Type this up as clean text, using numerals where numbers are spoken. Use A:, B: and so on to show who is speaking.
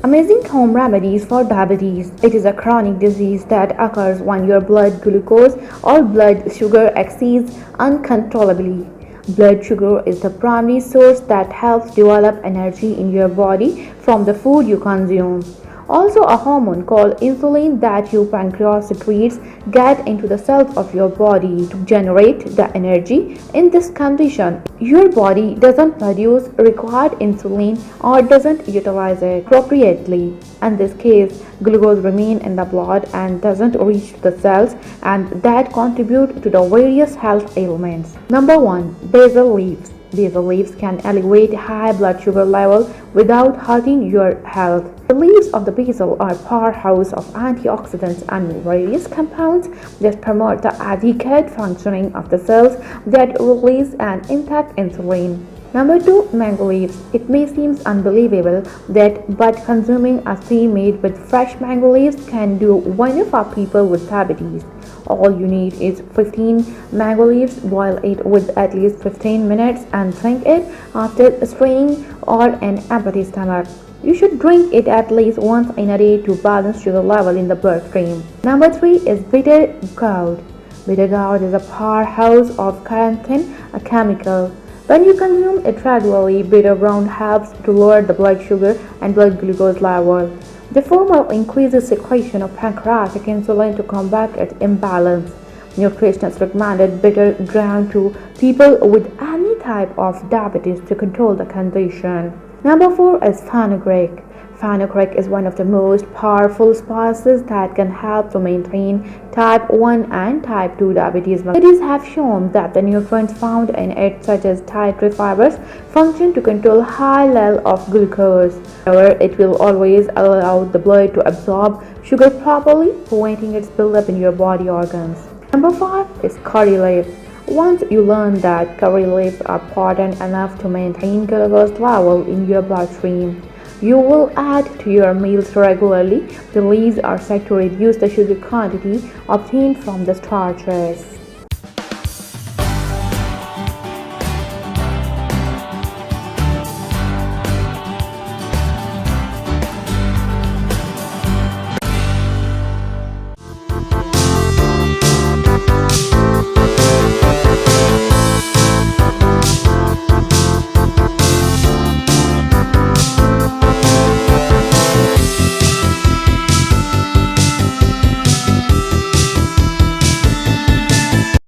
A: Amazing home remedies for diabetes. It is a chronic disease that occurs when your blood glucose or blood sugar exceeds uncontrollably. Blood sugar is the primary source that helps develop energy in your body from the food you consume. Also, a hormone called insulin that your pancreas secretes get into the cells of your body to generate the energy. In this condition, your body doesn't produce required insulin or doesn't utilize it appropriately. In this case, glucose remains in the blood and doesn't reach the cells, and that contribute to the various health ailments. Number 1. Basil leaves. Basil leaves can elevate high blood sugar level without hurting your health. The leaves of the basil are a powerhouse of antioxidants and various compounds that promote the adequate functioning of the cells that release and impact insulin. Number 2. Mango leaves. It may seem unbelievable but consuming a tea made with fresh mango leaves can do wonders for people with diabetes. All you need is 15 mango leaves, boil it with at least 15 minutes and drink it after straining or an empty stomach. You should drink it at least once in a day to balance sugar level in the bloodstream. Number 3 is bitter gourd. Bitter gourd is a powerhouse of carotene, a chemical. When you consume it regularly, bitter gourd helps to lower the blood sugar and blood glucose level. The former increases secretion of pancreatic insulin to combat its imbalance. Nutritionists recommended bitter gourd to people with any type of diabetes to control the condition. Number 4 is fenugreek. Fenugreek is one of the most powerful spices that can help to maintain type 1 and type 2 diabetes. Studies have shown that the nutrients found in it, such as dietary fibers, function to control high level of glucose. However, it will always allow the blood to absorb sugar properly, preventing its buildup in your body organs. Number 5 is curry leaves. Once you learn that curry leaves are potent enough to maintain glucose level in your bloodstream, you will add to your meals regularly. The leaves are said to reduce the sugar quantity obtained from the starches.